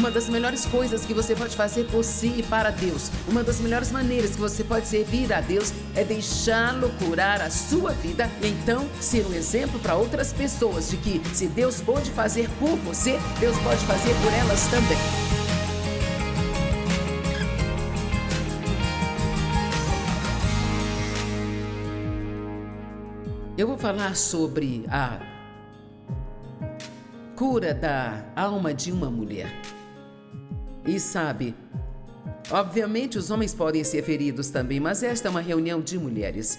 Uma das melhores coisas que você pode fazer por si e para Deus, uma das melhores maneiras que você pode servir a Deus é deixá-lo curar a sua vida e então ser um exemplo para outras pessoas de que se Deus pode fazer por você, Deus pode fazer por elas também. Eu vou falar sobre a cura da alma de uma mulher. E sabe, obviamente os homens podem ser feridos também, mas esta é uma reunião de mulheres.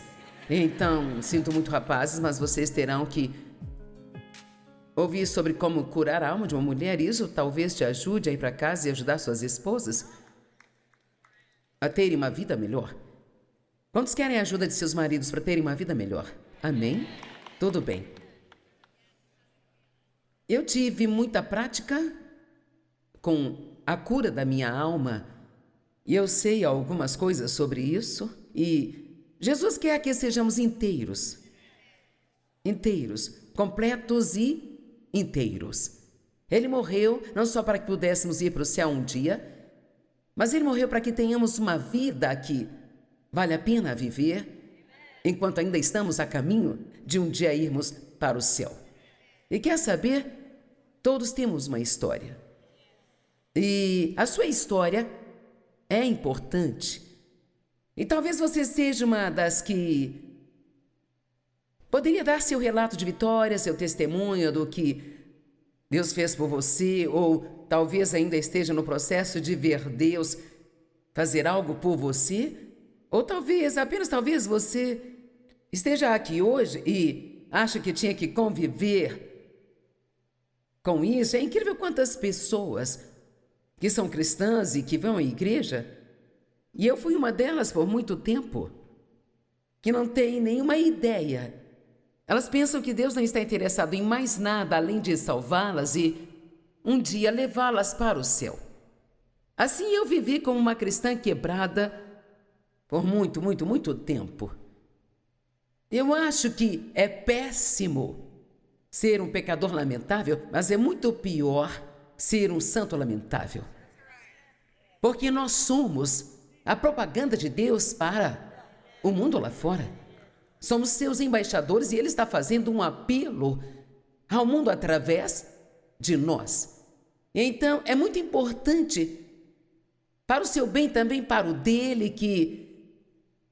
Então, sinto muito, rapazes, mas vocês terão que ouvir sobre como curar a alma de uma mulher. Isso talvez te ajude a ir para casa e ajudar suas esposas a terem uma vida melhor. Quantos querem a ajuda de seus maridos para terem uma vida melhor? Amém? Tudo bem. Eu tive muita prática com a cura da minha alma e eu sei algumas coisas sobre isso e Jesus quer que sejamos inteiros, completos e inteiros. Ele morreu não só para que pudéssemos ir para o céu um dia, mas Ele morreu para que tenhamos uma vida que vale a pena viver enquanto ainda estamos a caminho de um dia irmos para o céu. E quer saber? Todos temos uma história. E a sua história é importante. E talvez você seja uma das que poderia dar seu relato de vitória, seu testemunho do que Deus fez por você, ou talvez ainda esteja no processo de ver Deus fazer algo por você, ou talvez, apenas talvez você esteja aqui hoje e acha que tinha que conviver com isso. É incrível quantas pessoas que são cristãs e que vão à igreja, e eu fui uma delas por muito tempo, que não tem nenhuma ideia. Elas pensam que Deus não está interessado em mais nada além de salvá-las e um dia levá-las para o céu. Assim eu vivi como uma cristã quebrada por muito tempo. Eu acho que é péssimo ser um pecador lamentável, mas é muito pior ser um santo lamentável. Porque nós somos a propaganda de Deus para o mundo lá fora. Somos seus embaixadores e Ele está fazendo um apelo ao mundo através de nós. Então, é muito importante para o seu bem, também para o dele, que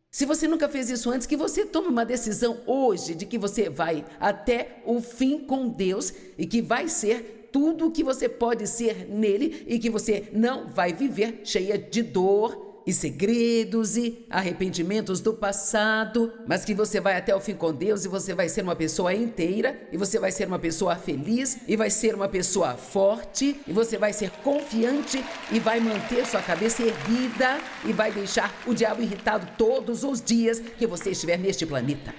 se você nunca fez isso antes, que você tome uma decisão hoje de que você vai até o fim com Deus e que vai ser tudo o que você pode ser nele e que você não vai viver cheia de dor e segredos e arrependimentos do passado, mas que você vai até o fim com Deus e você vai ser uma pessoa inteira e você vai ser uma pessoa feliz e vai ser uma pessoa forte e você vai ser confiante e vai manter sua cabeça erguida e vai deixar o diabo irritado todos os dias que você estiver neste planeta.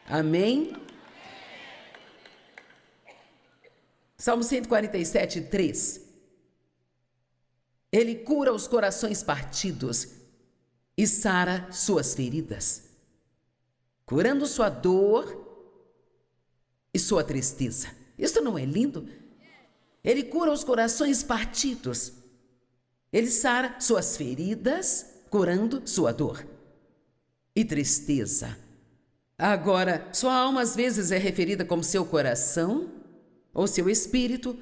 Amém? Salmo 147, 3. Ele cura os corações partidos e sara suas feridas, curando sua dor e sua tristeza. Isso não é lindo? Ele cura os corações partidos. Ele sara suas feridas, curando sua dor e tristeza. Agora, sua alma às vezes é referida como seu coração, ou seu espírito,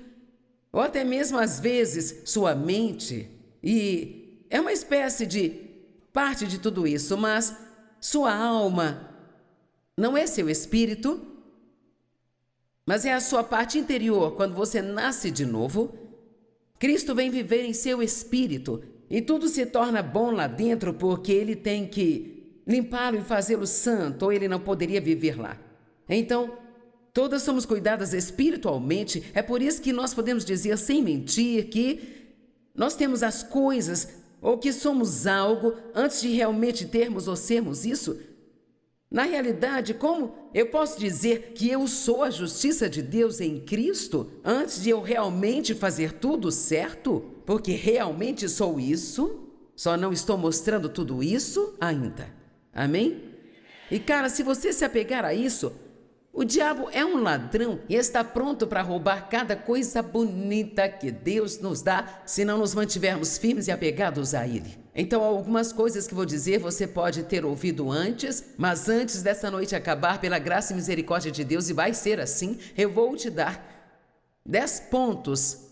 ou até mesmo às vezes sua mente, e é uma espécie de parte de tudo isso, mas sua alma não é seu espírito, mas é a sua parte interior. Quando você nasce de novo, Cristo vem viver em seu espírito e tudo se torna bom lá dentro porque Ele tem que limpá-lo e fazê-lo santo, ou Ele não poderia viver lá. Então, todas somos cuidadas espiritualmente. É por isso que nós podemos dizer sem mentir que nós temos as coisas ou que somos algo antes de realmente termos ou sermos isso. Na realidade, como eu posso dizer que eu sou a justiça de Deus em Cristo antes de eu realmente fazer tudo certo? Porque realmente sou isso, só não estou mostrando tudo isso ainda. Amém? E cara, se você se apegar a isso, O diabo é um ladrão e está pronto para roubar cada coisa bonita que Deus nos dá se não nos mantivermos firmes e apegados a Ele. Então, algumas coisas que vou dizer você pode ter ouvido antes, mas antes dessa noite acabar, pela graça e misericórdia de Deus, e vai ser assim, eu vou te dar 10 pontos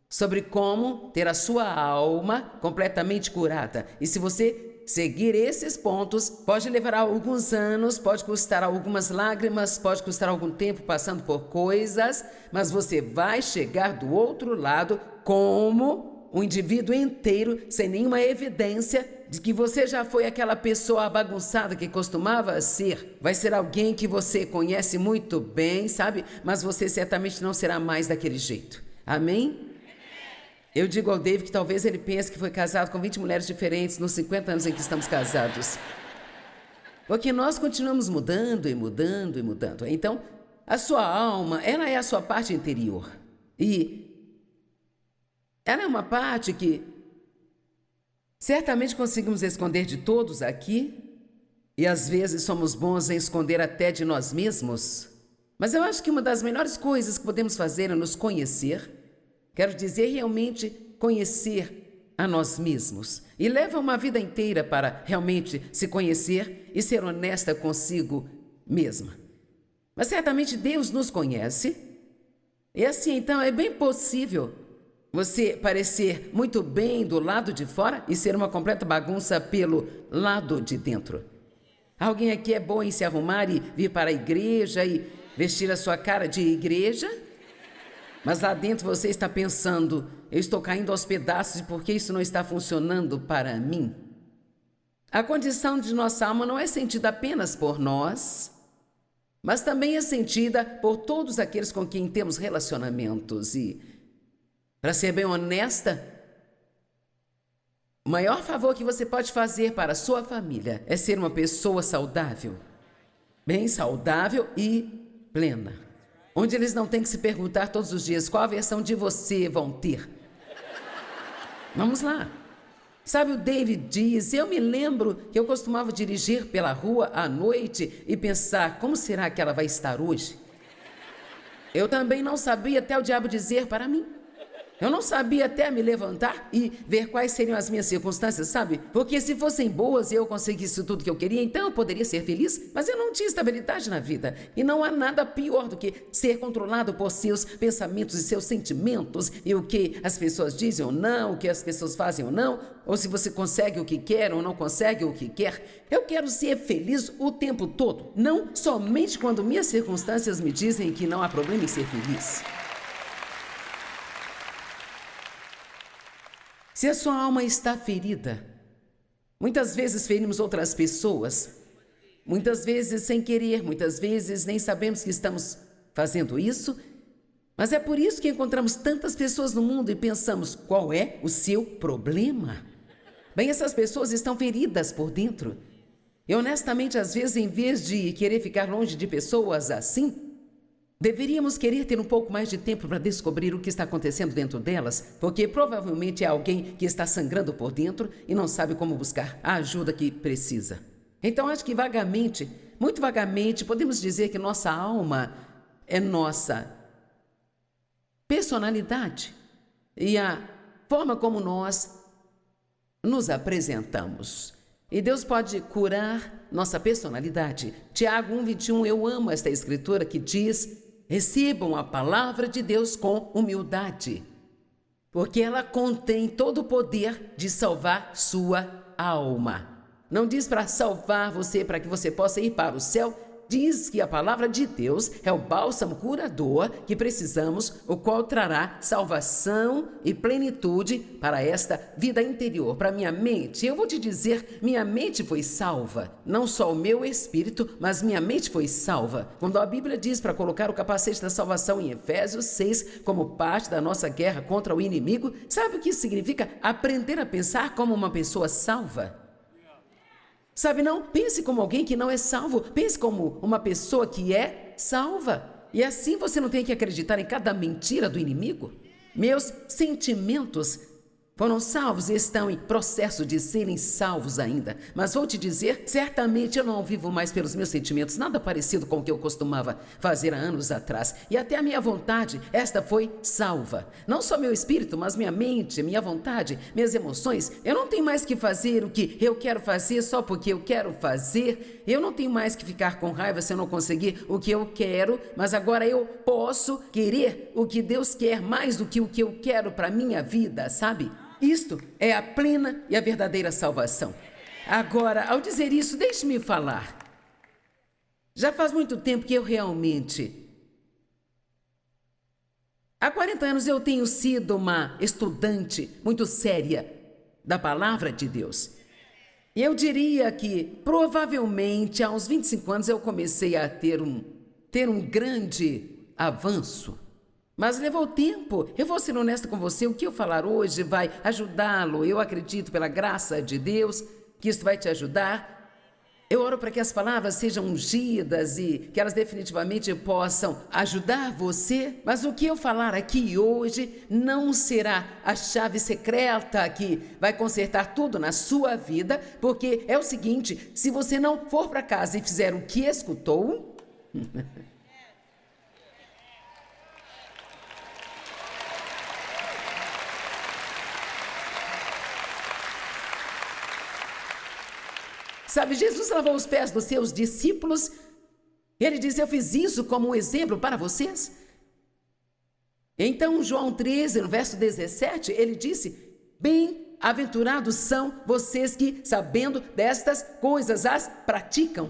sobre como ter a sua alma completamente curada. E se você seguir esses pontos, pode levar alguns anos, pode custar algumas lágrimas, pode custar algum tempo passando por coisas, mas você vai chegar do outro lado como um indivíduo inteiro, sem nenhuma evidência de que você já foi aquela pessoa bagunçada que costumava ser. Vai ser alguém que você conhece muito bem, sabe? Mas você certamente não será mais daquele jeito. Amém? Eu digo ao David que talvez ele pense que foi casado com 20 mulheres diferentes nos 50 anos em que estamos casados. Porque nós continuamos mudando e mudando e mudando. Então, a sua alma, ela é a sua parte interior. E ela é uma parte que certamente conseguimos esconder de todos aqui. E às vezes somos bons em esconder até de nós mesmos. Mas eu acho que uma das melhores coisas que podemos fazer é nos conhecer. Quero dizer, realmente conhecer a nós mesmos. E leva uma vida inteira para realmente se conhecer e ser honesta consigo mesma. Mas certamente Deus nos conhece. E assim, então, é bem possível você parecer muito bem do lado de fora e ser uma completa bagunça pelo lado de dentro. Alguém aqui é bom em se arrumar e vir para a igreja e vestir a sua cara de igreja? Mas lá dentro você está pensando, eu estou caindo aos pedaços porque isso não está funcionando para mim. A condição de nossa alma não é sentida apenas por nós, mas também é sentida por todos aqueles com quem temos relacionamentos. E, para ser bem honesta, o maior favor que você pode fazer para a sua família é ser uma pessoa saudável, bem saudável e plena. Onde eles não têm que se perguntar todos os dias qual a versão de você vão ter. Vamos lá. Sabe, o David diz, eu me lembro que eu costumava dirigir pela rua à noite e pensar, como será que ela vai estar hoje? Eu também não sabia até o diabo dizer para mim. Eu não sabia até me levantar e ver quais seriam as minhas circunstâncias, sabe? Porque se fossem boas e eu conseguisse tudo que eu queria, então eu poderia ser feliz, mas eu não tinha estabilidade na vida. E não há nada pior do que ser controlado por seus pensamentos e seus sentimentos e o que as pessoas dizem ou não, o que as pessoas fazem ou não, ou se você consegue o que quer ou não consegue o que quer. Eu quero ser feliz o tempo todo, não somente quando minhas circunstâncias me dizem que não há problema em ser feliz. Se a sua alma está ferida, muitas vezes ferimos outras pessoas, muitas vezes sem querer, muitas vezes nem sabemos que estamos fazendo isso, mas é por isso que encontramos tantas pessoas no mundo e pensamos, qual é o seu problema? Bem, essas pessoas estão feridas por dentro. E honestamente, às vezes, em vez de querer ficar longe de pessoas assim, deveríamos querer ter um pouco mais de tempo para descobrir o que está acontecendo dentro delas, porque provavelmente é alguém que está sangrando por dentro e não sabe como buscar a ajuda que precisa. Então, acho que vagamente, muito vagamente, podemos dizer que nossa alma é nossa personalidade e a forma como nós nos apresentamos. E Deus pode curar nossa personalidade. Tiago 1:21, eu amo esta escritura que diz: recebam a palavra de Deus com humildade, porque ela contém todo o poder de salvar sua alma. Não diz para salvar você, para que você possa ir para o céu. Diz que a palavra de Deus é o bálsamo curador que precisamos, o qual trará salvação e plenitude para esta vida interior, para minha mente. Eu vou te dizer, minha mente foi salva. Não só o meu espírito, mas minha mente foi salva. Quando a Bíblia diz para colocar o capacete da salvação em Efésios 6, como parte da nossa guerra contra o inimigo, sabe o que isso significa? Aprender a pensar como uma pessoa salva. Sabe, não pense como alguém que não é salvo, pense como uma pessoa que é salva. E assim você não tem que acreditar em cada mentira do inimigo. Meus sentimentos foram salvos e estão em processo de serem salvos ainda. Mas vou te dizer, certamente eu não vivo mais pelos meus sentimentos, nada parecido com o que eu costumava fazer há anos atrás. E até a minha vontade, esta foi salva. Não só meu espírito, mas minha mente, minha vontade, minhas emoções. Eu não tenho mais que fazer o que eu quero fazer só porque eu quero fazer. Eu não tenho mais que ficar com raiva se eu não conseguir o que eu quero, mas agora eu posso querer o que Deus quer mais do que o que eu quero para minha vida, sabe? Isto é a plena e a verdadeira salvação. Agora, ao dizer isso, deixe-me falar. Já faz muito tempo que eu realmente... Há 40 anos eu tenho sido uma estudante muito séria da palavra de Deus. E eu diria que, provavelmente, há uns 25 anos eu comecei a ter um grande avanço. Mas levou tempo. Eu vou ser honesta com você, o que eu falar hoje vai ajudá-lo. Eu acredito, pela graça de Deus, que isso vai te ajudar. Eu oro para que as palavras sejam ungidas e que elas definitivamente possam ajudar você. Mas o que eu falar aqui hoje não será a chave secreta que vai consertar tudo na sua vida, porque é o seguinte, se você não for para casa e fizer o que escutou... Sabe, Jesus lavou os pés dos seus discípulos. Ele disse, eu fiz isso como um exemplo para vocês. Então, João 13, no verso 17, ele disse, bem-aventurados são vocês que, sabendo destas coisas, as praticam.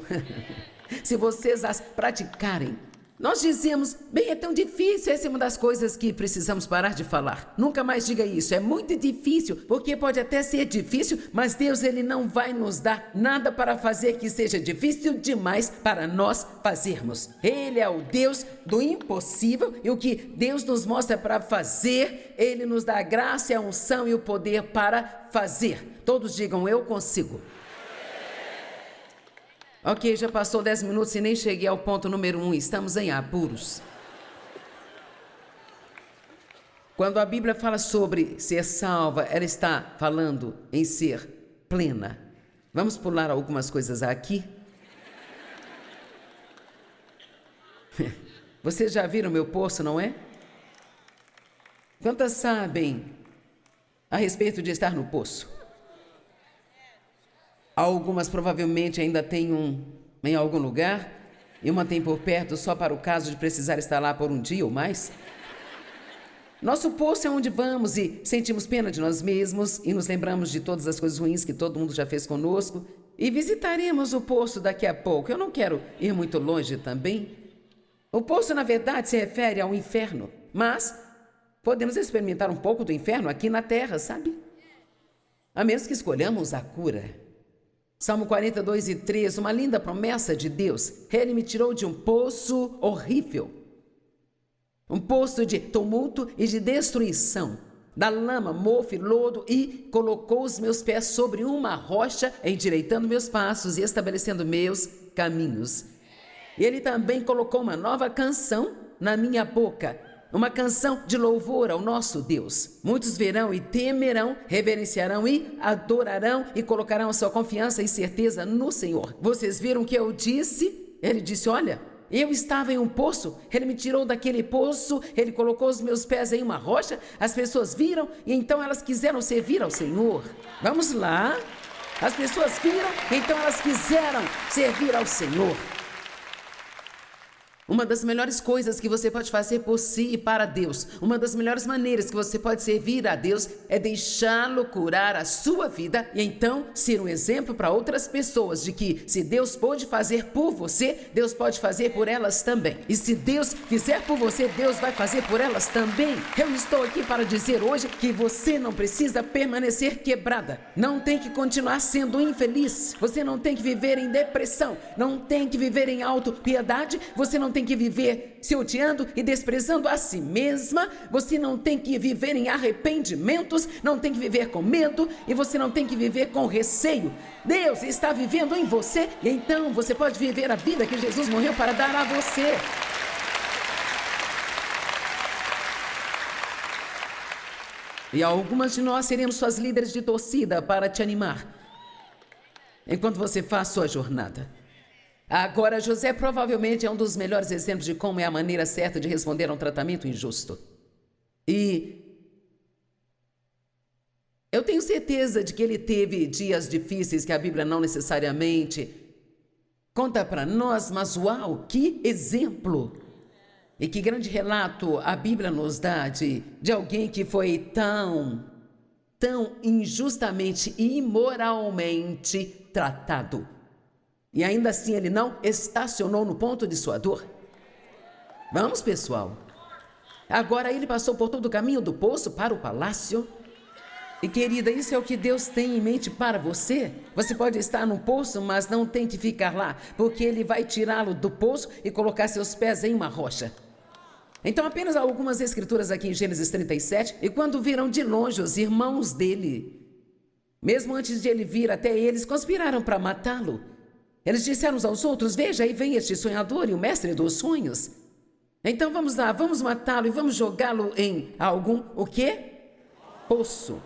Se vocês as praticarem. Nós dizemos, bem, é tão difícil, essa é uma das coisas que precisamos parar de falar. Nunca mais diga isso, é muito difícil, porque pode até ser difícil, mas Deus ele não vai nos dar nada para fazer que seja difícil demais para nós fazermos. Ele é o Deus do impossível e o que Deus nos mostra para fazer, Ele nos dá a graça, a unção e o poder para fazer. Todos digam, eu consigo. Ok, já passou 10 minutos e nem cheguei ao ponto número 1. Estamos em apuros. Quando a Bíblia fala sobre ser salva, ela está falando em ser plena. Vamos pular algumas coisas aqui. Vocês já viram meu poço, não é? Quantas sabem a respeito de estar no poço? Algumas provavelmente ainda têm em algum lugar e uma tem por perto só para o caso de precisar estar lá por um dia ou mais. Nosso poço é onde vamos e sentimos pena de nós mesmos e nos lembramos de todas as coisas ruins que todo mundo já fez conosco e visitaremos o poço daqui a pouco. Eu não quero ir muito longe também. O poço, na verdade, se refere ao inferno, mas podemos experimentar um pouco do inferno aqui na terra, sabe? A menos que escolhamos a cura. Salmo 42:3, uma linda promessa de Deus. Ele me tirou de um poço horrível. Um poço de tumulto e de destruição. Da lama, mofo e lodo e colocou os meus pés sobre uma rocha, endireitando meus passos e estabelecendo meus caminhos. E Ele também colocou uma nova canção na minha boca. Uma canção de louvor ao nosso Deus. Muitos verão e temerão, reverenciarão e adorarão e colocarão a sua confiança e certeza no Senhor. Vocês viram o que eu disse? Ele disse, olha, eu estava em um poço, Ele me tirou daquele poço, Ele colocou os meus pés em uma rocha, as pessoas viram e então elas quiseram servir ao Senhor. Vamos lá. As pessoas viram, então elas quiseram servir ao Senhor. Uma das melhores coisas que você pode fazer por si e para Deus, uma das melhores maneiras que você pode servir a Deus é deixá-lo curar a sua vida e então ser um exemplo para outras pessoas de que se Deus pode fazer por você, Deus pode fazer por elas também. E se Deus fizer por você, Deus vai fazer por elas também. Eu estou aqui para dizer hoje que você não precisa permanecer quebrada, não tem que continuar sendo infeliz, você não tem que viver em depressão, não tem que viver em autopiedade, você não tem que viver se odiando e desprezando a si mesma, você não tem que viver em arrependimentos, não tem que viver com medo e você não tem que viver com receio. Deus está vivendo em você e então você pode viver a vida que Jesus morreu para dar a você. E algumas de nós seremos suas líderes de torcida para te animar, enquanto você faz sua jornada. Agora, José provavelmente é um dos melhores exemplos de como é a maneira certa de responder a um tratamento injusto. E eu tenho certeza de que ele teve dias difíceis que a Bíblia não necessariamente conta para nós, mas uau, que exemplo! E que grande relato a Bíblia nos dá de alguém que foi tão injustamente e imoralmente tratado. E ainda assim ele não estacionou no ponto de sua dor. Vamos, pessoal. Agora ele passou por todo o caminho do poço para o palácio. E querida, isso é o que Deus tem em mente para você. Você pode estar no poço, mas não tem que ficar lá, porque Ele vai tirá-lo do poço e colocar seus pés em uma rocha. Então apenas algumas escrituras aqui em Gênesis 37, e quando viram de longe os irmãos dele, mesmo antes de ele vir até eles, conspiraram para matá-lo. Eles disseram uns aos outros: veja, aí vem este sonhador e o mestre dos sonhos. Então vamos lá, vamos matá-lo e vamos jogá-lo em algum, o quê? Poço.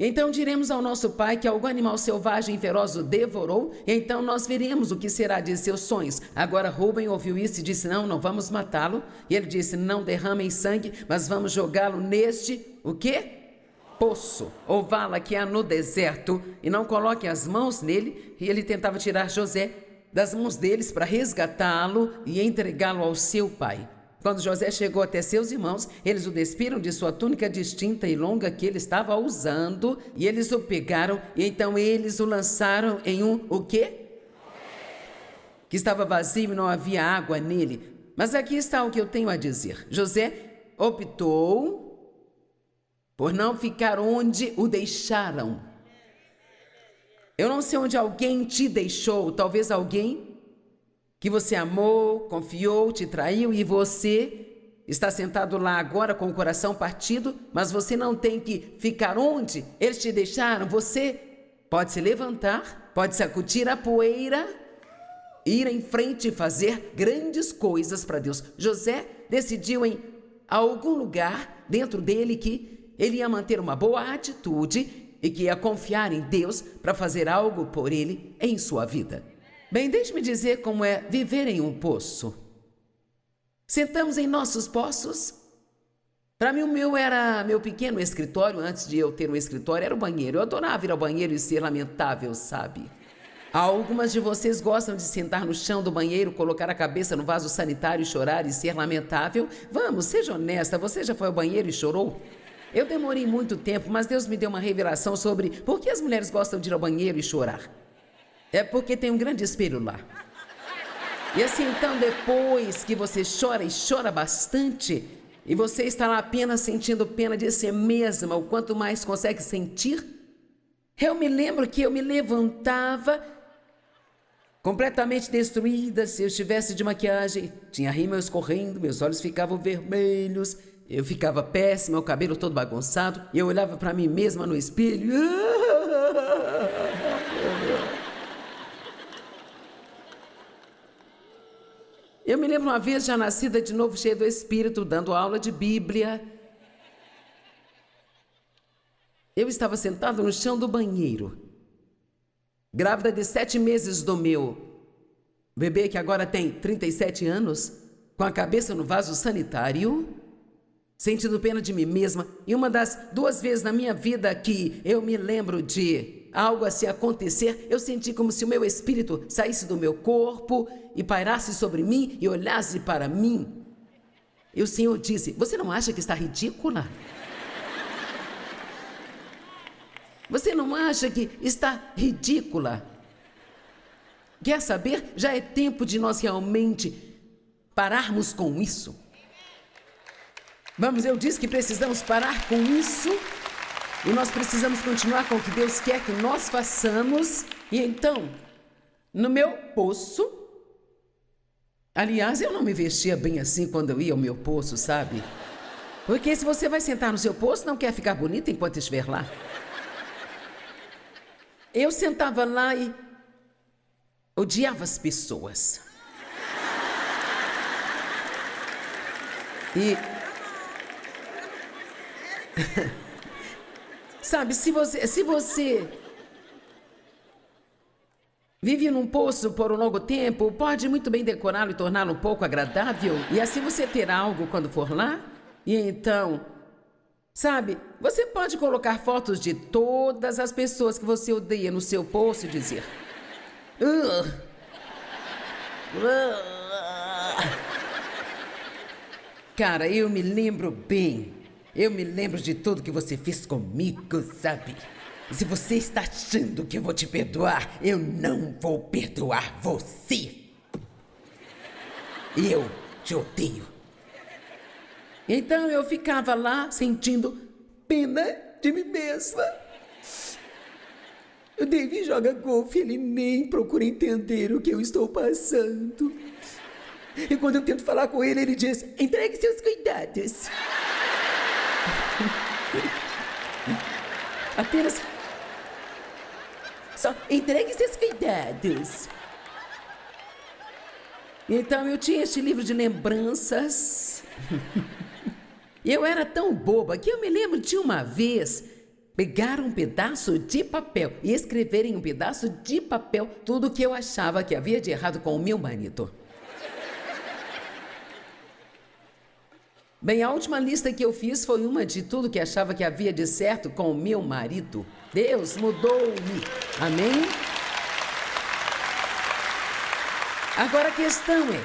Então diremos ao nosso pai que algum animal selvagem e feroz o devorou, e então nós veremos o que será de seus sonhos. Agora Rúben ouviu isso e disse: não vamos matá-lo. E ele disse: não derramem sangue, mas vamos jogá-lo neste, o quê? Poço, ou vala que há no deserto, e não coloque as mãos nele. E ele tentava tirar José das mãos deles para resgatá-lo e entregá-lo ao seu pai. Quando José chegou até seus irmãos, eles o despiram de sua túnica distinta e longa que ele estava usando, e eles o pegaram, e então eles o lançaram em um, o quê? Que estava vazio e não havia água nele. Mas aqui está o que eu tenho a dizer. José optou por não ficar onde o deixaram. Eu não sei onde alguém te deixou, talvez alguém que você amou, confiou, te traiu e você está sentado lá agora com o coração partido, mas você não tem que ficar onde eles te deixaram. Você pode se levantar, pode sacudir a poeira, ir em frente e fazer grandes coisas para Deus. José decidiu em algum lugar dentro dele que ele ia manter uma boa atitude e que ia confiar em Deus para fazer algo por ele em sua vida. Bem, deixe-me dizer como é viver em um poço. Sentamos em nossos poços. Para mim, o meu era meu pequeno escritório. Antes de eu ter um escritório, era o banheiro. Eu adorava ir ao banheiro e ser lamentável, sabe? Algumas de vocês gostam de sentar no chão do banheiro, colocar a cabeça no vaso sanitário, chorar e ser lamentável? Vamos, seja honesta, você já foi ao banheiro e chorou? Eu demorei muito tempo, mas Deus me deu uma revelação sobre por que as mulheres gostam de ir ao banheiro e chorar. É porque tem um grande espelho lá. E assim, então, depois que você chora e chora bastante, e você está lá apenas sentindo pena de si mesma, o quanto mais consegue sentir, eu me lembro que eu me levantava completamente destruída. Se eu estivesse de maquiagem, tinha rímel escorrendo, meus olhos ficavam vermelhos, eu ficava péssima, o cabelo todo bagunçado, e eu olhava para mim mesma no espelho. Eu me lembro uma vez, já nascida de novo, cheia do Espírito, dando aula de Bíblia. Eu estava sentada no chão do banheiro, grávida de 7 meses do meu bebê, que agora tem 37 anos, com a cabeça no vaso sanitário, sentindo pena de mim mesma. E uma das 2 vezes na minha vida que eu me lembro de algo assim acontecer, eu senti como se o meu espírito saísse do meu corpo e pairasse sobre mim e olhasse para mim. E o Senhor disse: você não acha que está ridícula? Você não acha que está ridícula? Quer saber? Já é tempo de nós realmente pararmos com isso. Vamos, eu disse que precisamos parar com isso. E nós precisamos continuar com o que Deus quer que nós façamos. E então, no meu poço, aliás, eu não me vestia bem assim quando eu ia ao meu poço, sabe? Porque se você vai sentar no seu poço, não quer ficar bonita enquanto estiver lá. Eu sentava lá e odiava as pessoas. Sabe, se você vive num poço por um longo tempo, pode muito bem decorá-lo e torná-lo um pouco agradável. E assim você terá algo quando for lá. E então, sabe, você pode colocar fotos de todas as pessoas que você odeia no seu poço e dizer: cara, eu me lembro bem. Eu me lembro de tudo que você fez comigo, sabe? Se você está achando que eu vou te perdoar, eu não vou perdoar você. Eu te odeio. Então eu ficava lá sentindo pena de mim mesma. O David joga golfe, ele nem procura entender o que eu estou passando. E quando eu tento falar com ele, ele diz: entregue seus cuidados. Apenas... só entregue seus cuidados. Então eu tinha este livro de lembranças. E eu era tão boba que eu me lembro de uma vez pegar um pedaço de papel e escrever em um pedaço de papel tudo o que eu achava que havia de errado com o meu marido. Bem, a última lista que eu fiz foi uma de tudo que achava que havia de certo com o meu marido. Deus mudou-me. Amém? Agora a questão é,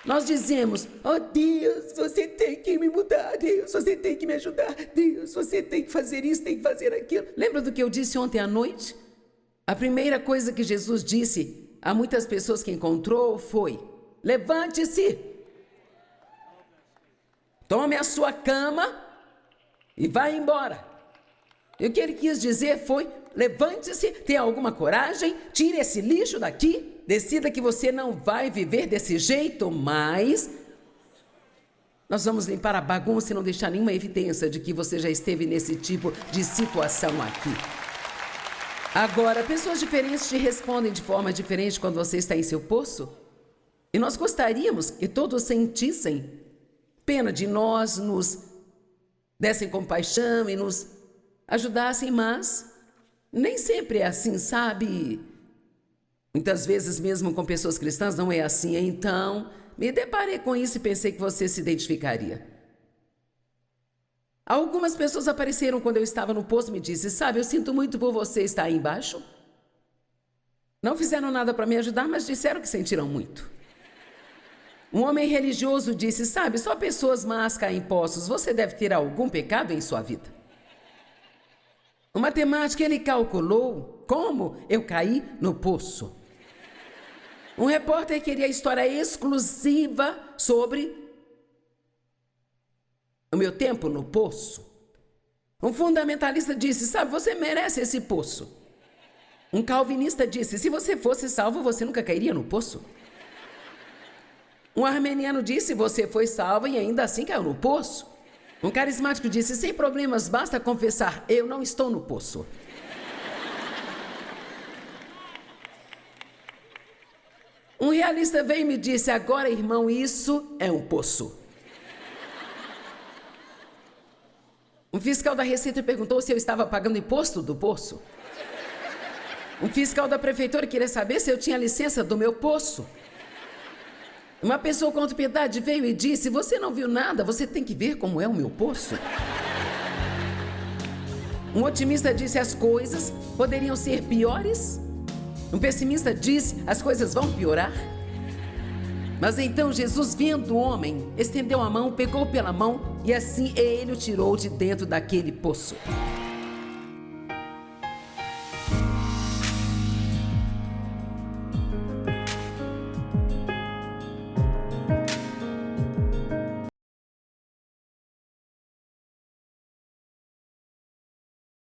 nós dizemos: oh Deus, você tem que me mudar. Deus, você tem que me ajudar. Deus, você tem que fazer isso, tem que fazer aquilo. Lembra do que eu disse ontem à noite? A primeira coisa que Jesus disse a muitas pessoas que encontrou foi: levante-se. Tome a sua cama e vá embora. E o que ele quis dizer foi: levante-se, tenha alguma coragem, tire esse lixo daqui, decida que você não vai viver desse jeito mais. Nós vamos limpar a bagunça e não deixar nenhuma evidência de que você já esteve nesse tipo de situação aqui. Agora, pessoas diferentes te respondem de forma diferente quando você está em seu poço. E nós gostaríamos que todos sentissem pena de nós, nos dessem compaixão e nos ajudassem, mas nem sempre é assim, sabe? Muitas vezes, mesmo com pessoas cristãs, não é assim. Então, me deparei com isso e pensei que você se identificaria. Algumas pessoas apareceram quando eu estava no poço e me disseram: sabe, eu sinto muito por você estar aí embaixo. Não fizeram nada para me ajudar, mas disseram que sentiram muito. Um homem religioso disse: sabe, só pessoas más caem em poços, você deve ter algum pecado em sua vida. O matemático, ele calculou como eu caí no poço. Um repórter queria história exclusiva sobre o meu tempo no poço. Um fundamentalista disse: sabe, você merece esse poço. Um calvinista disse: se você fosse salvo, você nunca cairia no poço. Um armeniano disse: você foi salvo e ainda assim caiu no poço. Um carismático disse: sem problemas, basta confessar: eu não estou no poço. Um realista veio e me disse: agora, irmão, isso é um poço. Um fiscal da Receita perguntou se eu estava pagando imposto do poço. Um fiscal da prefeitura queria saber se eu tinha licença do meu poço. Uma pessoa com autopiedade veio e disse: você não viu nada, você tem que ver como é o meu poço. Um otimista disse: as coisas poderiam ser piores. Um pessimista disse: as coisas vão piorar. Mas então Jesus, vendo o homem, estendeu a mão, pegou pela mão e assim ele o tirou de dentro daquele poço.